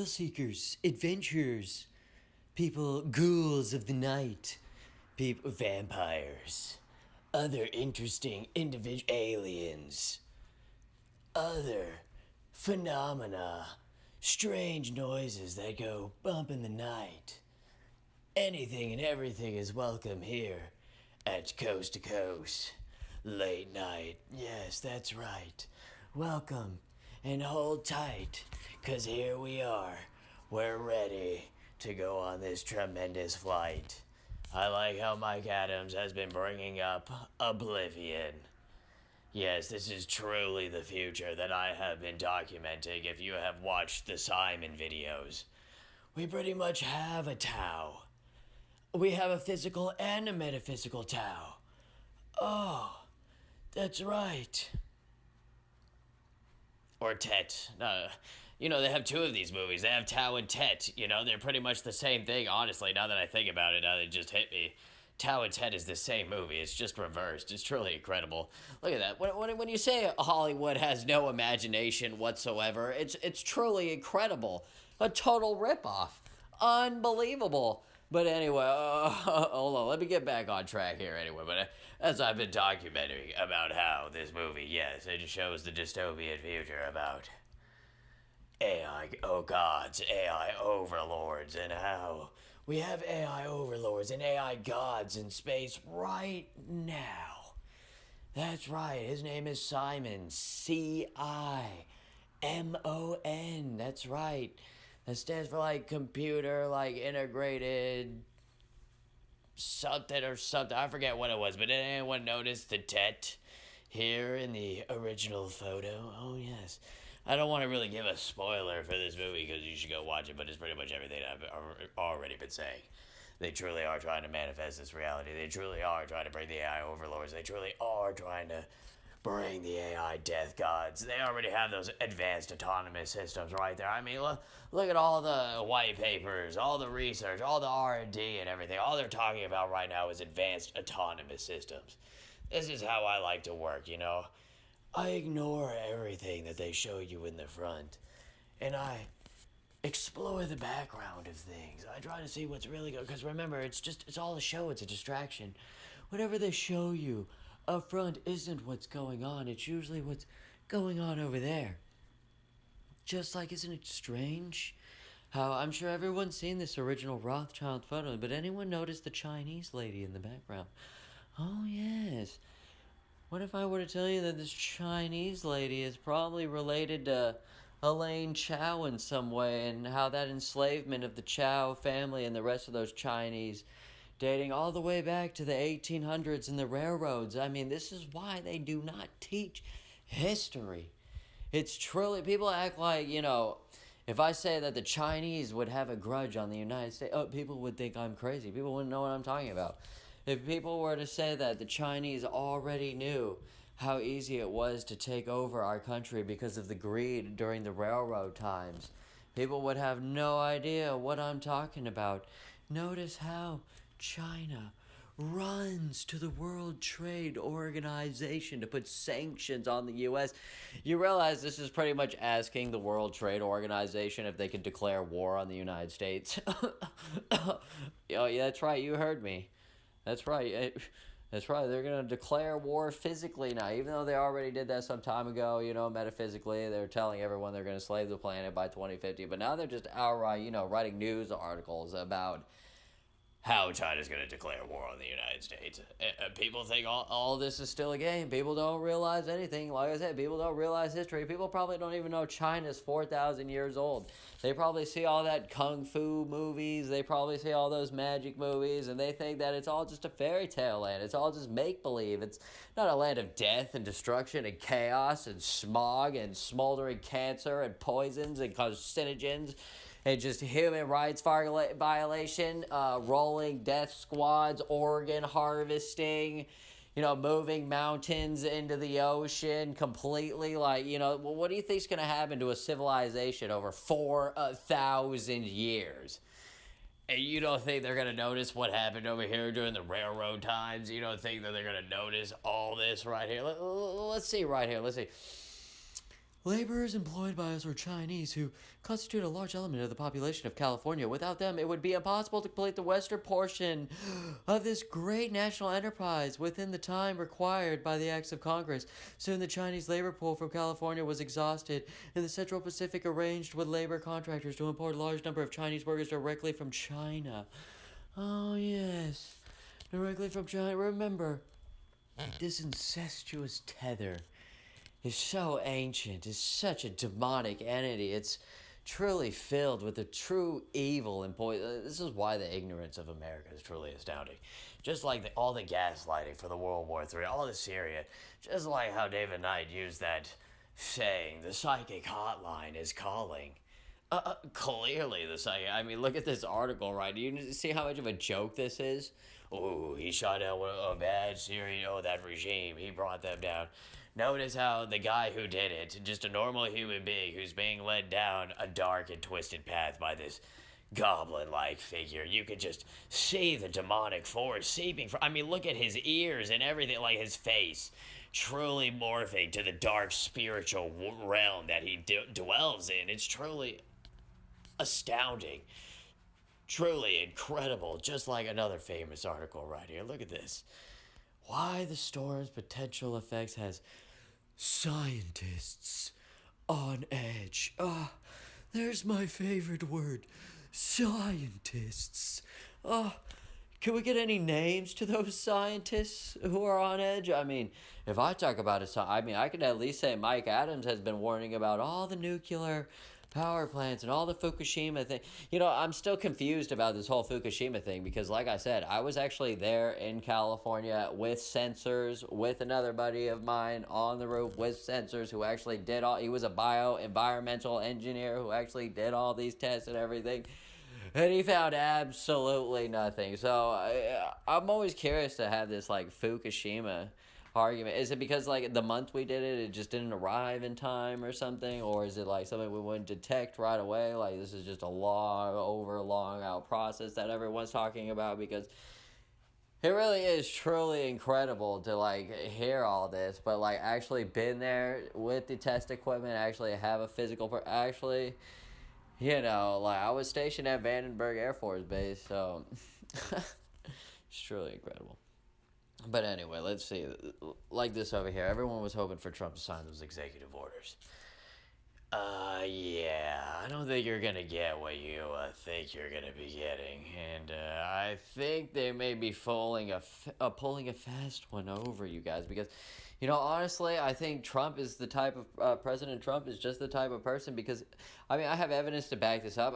seekers, adventurers, people, ghouls of the night, people, vampires, other interesting individual aliens, other phenomena, strange noises that go bump in the night. Anything and everything is welcome here at Coast to Coast. Late night. Yes, that's right. Welcome and hold tight, 'cause here we are. We're ready to go on this tremendous flight. I like how Mike Adams has been bringing up Oblivion. Yes, this is truly the future that I have been documenting if you have watched the Simon videos. We pretty much have a Tao. We have a physical and a metaphysical Tao. Oh, that's right. Or Tet. They have two of these movies. They have Tao and Tet. They're pretty much the same thing, honestly, now that I think about it. Now that it just hit me. Tao and Tet is the same movie. It's just reversed. It's truly incredible. Look at that. When you say Hollywood has no imagination whatsoever, it's truly incredible. A total ripoff. Unbelievable. But anyway, hold on. Let me get back on track here anyway. But as I've been documenting about how this movie, yes, it shows the dystopian future about AI, oh gods, AI overlords, and how we have AI overlords and AI gods in space right now. That's right, his name is Simon, CIMON, that's right. That stands for computer, integrated something or something. I forget what it was, but did anyone notice the Tet here in the original photo? Oh, yes. I don't want to really give a spoiler for this movie because you should go watch it, but it's pretty much everything I've already been saying. They truly are trying to manifest this reality. They truly are trying to bring the AI overlords. They truly are trying to bring the AI death gods. They already have those advanced autonomous systems right there. I mean, look at all the white papers, all the research, all the R&D and everything. All they're talking about right now is advanced autonomous systems. This is how I like to work, I ignore everything that they show you in the front, and I explore the background of things. I try to see what's really good, because remember, it's all a show, it's a distraction. Whatever they show you up front isn't what's going on, it's usually what's going on over there. Just like, isn't it strange how I'm sure everyone's seen this original Rothschild photo, but anyone notice the Chinese lady in the background? Oh, yes. What if I were to tell you that this Chinese lady is probably related to Elaine Chow in some way, and how that enslavement of the Chow family and the rest of those Chinese dating all the way back to the 1800s and the railroads? I mean, this is why they do not teach history. It's truly, people act like, if I say that the Chinese would have a grudge on the United States, people would think I'm crazy. People wouldn't know what I'm talking about. If people were to say that the Chinese already knew how easy it was to take over our country because of the greed during the railroad times, people would have no idea what I'm talking about. Notice how China runs to the World Trade Organization to put sanctions on the U.S. You realize this is pretty much asking the World Trade Organization if they could declare war on the United States. Oh, yeah, that's right, you heard me. That's right. That's right. They're going to declare war physically now, even though they already did that some time ago, metaphysically. They're telling everyone they're going to slay the planet by 2050. But now they're just outright, writing news articles about how China's going to declare war on the United States. People think all this is still a game. People don't realize anything. Like I said, people don't realize history. People probably don't even know China's 4,000 years old. They probably see all that kung fu movies. They probably see all those magic movies, and they think that it's all just a fairy tale land. It's all just make-believe. It's not a land of death and destruction and chaos and smog and smoldering cancer and poisons and carcinogens and just human rights violation, rolling death squads, organ harvesting, moving mountains into the ocean completely. What do you think's going to happen to a civilization over 4,000 years? And you don't think they're going to notice what happened over here during the railroad times? You don't think that they're going to notice all this right here? Let's see right here. Let's see. Laborers employed by us are Chinese, who constitute a large element of the population of California. Without them, it would be impossible to complete the western portion of this great national enterprise within the time required by the acts of Congress. Soon the Chinese labor pool from California was exhausted, and the Central Pacific arranged with labor contractors to import a large number of Chinese workers directly from China. Oh, yes, directly from China. Remember, this incestuous tether is so ancient, is such a demonic entity. It's truly filled with the true evil and poison. This is why the ignorance of America is truly astounding. Just like all the gaslighting for the World War III, all the Syria, just like how David Knight used that saying, the psychic hotline is calling. Clearly the psychic. I mean, look at this article, right? Do you see how much of a joke this is? Oh, he shot out a bad Syrian. Oh, that regime. He brought them down. Notice how the guy who did it, just a normal human being who's being led down a dark and twisted path by this goblin-like figure. You could just see the demonic force seeping from. I mean, look at his ears and everything, like his face, truly morphing to the dark spiritual realm that he dwells in. It's truly astounding. Truly incredible, just like another famous article right here. Look at this. Why the storm's potential effects has scientists on edge. There's my favorite word. Scientists. Can we get any names to those scientists who are on edge? I mean, if I talk about it, I could at least say Mike Adams has been warning about all the nuclear power plants and all the Fukushima thing. I'm still confused about this whole Fukushima thing because, like I said, I was actually there in California with sensors, with another buddy of mine on the roof with sensors who actually did he was a environmental engineer who actually did all these tests and everything. And he found absolutely nothing. So I'm always curious to have this, like, Fukushima argument. Is it because, like, the month we did it just didn't arrive in time or something? Or is it, like, something we wouldn't detect right away? Like, this is just a long out process that everyone's talking about? Because it really is truly incredible to, like, hear all this. But, like, actually been there with the test equipment, actually have a physical... actually... like, I was stationed at Vandenberg Air Force Base, so it's truly incredible. But anyway, let's see. Like this over here, everyone was hoping for Trump to sign those executive orders. Yeah, I don't think you're gonna get what you think you're gonna be getting, and I think they may be pulling a fast one over you guys because, honestly, I think Trump is the type of President Trump is just the type of person because, I have evidence to back this up.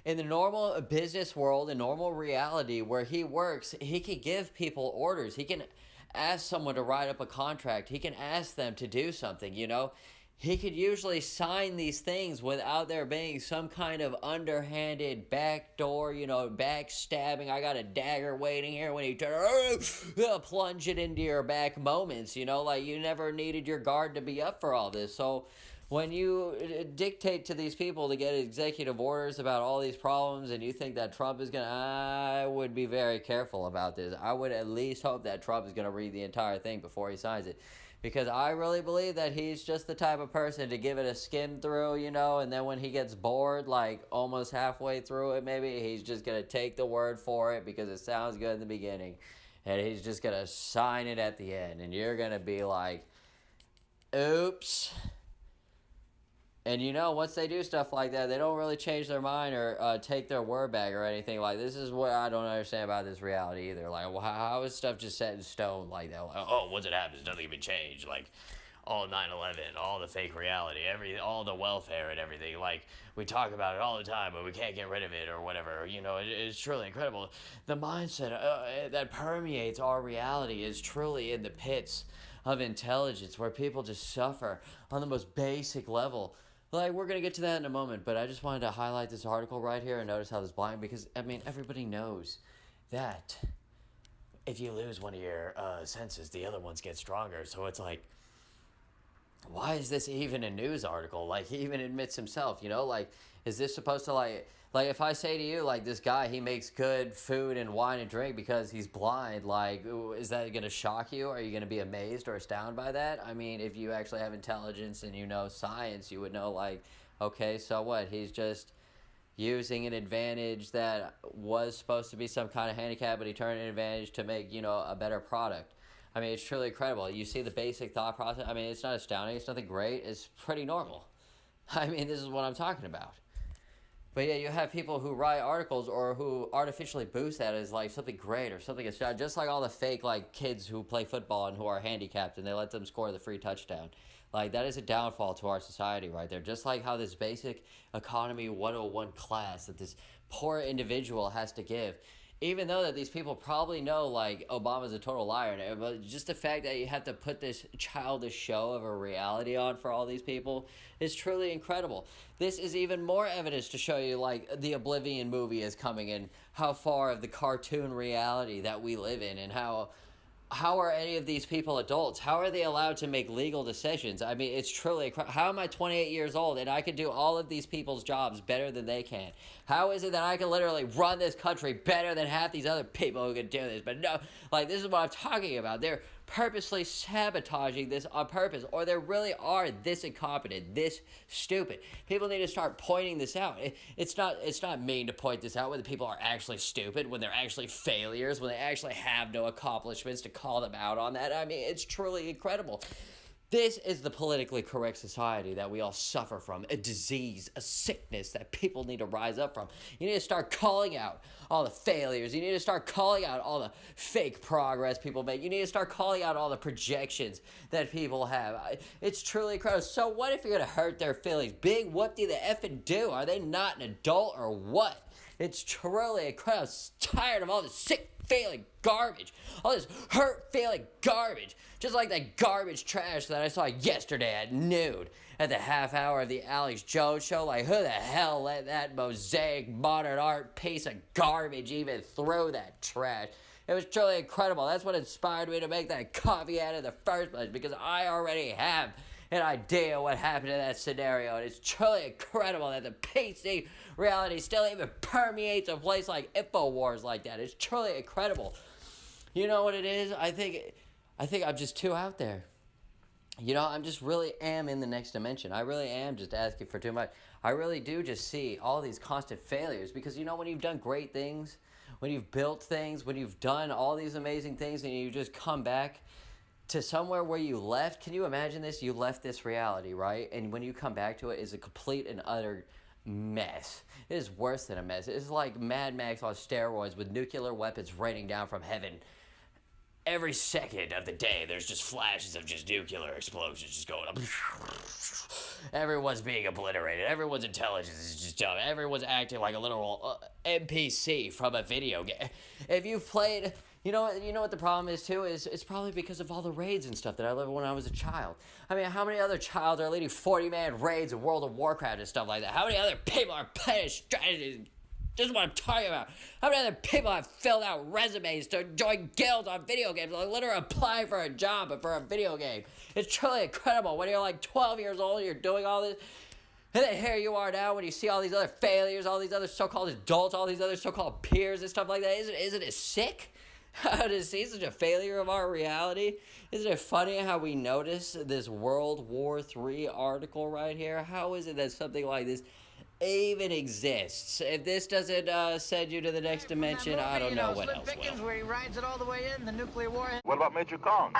In the normal business world, in normal reality where he works, he can give people orders. He can ask someone to write up a contract. He can ask them to do something, He could usually sign these things without there being some kind of underhanded backdoor, backstabbing. I got a dagger waiting here when you plunge it into your back moments, like you never needed your guard to be up for all this. So when you dictate to these people to get executive orders about all these problems and you think that Trump is I would be very careful about this. I would at least hope that Trump is going to read the entire thing before he signs it. Because I really believe that he's just the type of person to give it a skim through, and then when he gets bored, like almost halfway through it maybe, he's just going to take the word for it because it sounds good in the beginning. And he's just going to sign it at the end. And you're going to be like, oops. And once they do stuff like that, they don't really change their mind or take their word back or anything. Like, this is what I don't understand about this reality either. Like, how is stuff just set in stone like that? Like, once it happens, nothing can be changed. Like, all 9/11, all the fake reality, all the welfare and everything. Like, we talk about it all the time, but we can't get rid of it or whatever. It's truly incredible. The mindset that permeates our reality is truly in the pits of intelligence where people just suffer on the most basic level. Like, we're going to get to that in a moment, but I just wanted to highlight this article right here and notice how this blind, because, everybody knows that if you lose one of your senses, the other ones get stronger. So it's like, why is this even a news article? Like, he even admits himself, like, is this supposed to, like Like, if I say to you, like, this guy, he makes good food and wine and drink because he's blind, like, is that going to shock you? Are you going to be amazed or astounded by that? I mean, if you actually have intelligence and you know science, you would know, like, okay, so what? He's just using an advantage that was supposed to be some kind of handicap, but he turned an advantage to make, you know, a better product. I mean, it's truly incredible. You see the basic thought process. I mean, it's not astounding. It's nothing great. It's pretty normal. I mean, this is what I'm talking about. But yeah, you have people who write articles or who artificially boost that as like something great or something astounding. Just like all the fake like kids who play football and who are handicapped and they let them score the free touchdown. Like, that is a downfall to our society right there. Just like how this basic economy 101 class that this poor individual has to give. Even though that these people probably know, like, Obama's a total liar, but just the fact that you have to put this childish show of a reality on for all these people is truly incredible. This is even more evidence to show you, like, the Oblivion movie is coming and how far of the cartoon reality that we live in and how are any of these people adults? How are they allowed to make legal decisions? I mean, it's truly, how am I 28 years old and I can do all of these people's jobs better than they can? How is it that I can literally run this country better than half these other people who can do this? But no, like, this is what I'm talking about. They're purposely sabotaging this on purpose, or they really are this incompetent, this stupid. People need to start pointing this out. It's not mean to point this out when the people are actually stupid, when they're actually failures, when they actually have no accomplishments, to call them out on that. I mean, it's truly incredible. This is the politically correct society that we all suffer from, a disease, a sickness that people need to rise up from. You need to start calling out all the failures. You need to start calling out all the fake progress people make. You need to start calling out all the projections that people have. It's truly incredible. So what if you're going to hurt their feelings? Big whoop-de the effing do. Are they not an adult or what? It's truly incredible. I'm tired of all this sick feeling garbage. All this hurt feeling garbage. Just like that garbage trash that I saw yesterday at noon at the half hour of the Alex Jones show. Like, who the hell let that mosaic modern art piece of garbage even through that trash? It was truly incredible. That's what inspired me to make that coffee ad in the first place, because I already have an idea what happened in that scenario, and it's truly incredible that the PC reality still even permeates a place like InfoWars like that. It's truly incredible. You know what it is? I think I'm just too out there. You know, I'm just really am in the next dimension. I really am just asking for too much. I really do just see all these constant failures, because, you know, when you've done great things, when you've built things, when you've done all these amazing things, and you just come back to somewhere where you left. Can you imagine this? You left this reality, right? And when you come back to it, it's a complete and utter mess. It is worse than a mess. It's like Mad Max on steroids with nuclear weapons raining down from heaven. Every second of the day, there's just flashes of just nuclear explosions just going up. Everyone's being obliterated. Everyone's intelligence is just dumb. Everyone's acting like a literal NPC from a video game. If you've played... You know what the problem is, too? Is it's probably because of all the raids and stuff that I lived when I was a child. I mean, how many other childs are leading 40-man raids in World of Warcraft and stuff like that? How many other people are playing strategies? This is what I'm talking about. How many other people have filled out resumes to join guilds on video games? Like, literally apply for a job, but for a video game. It's truly incredible. When you're like 12 years old, you're doing all this. And then here you are now when you see all these other failures, all these other so-called adults, all these other so-called peers and stuff like that. Isn't it sick? How to see such a failure of our reality? Isn't it funny how we notice this World War III article right here? How is it that something like this even exists? If this doesn't send you to the next dimension, I don't know what else will. Where he rides it all the way in, the nuclear war. What about Major Kong?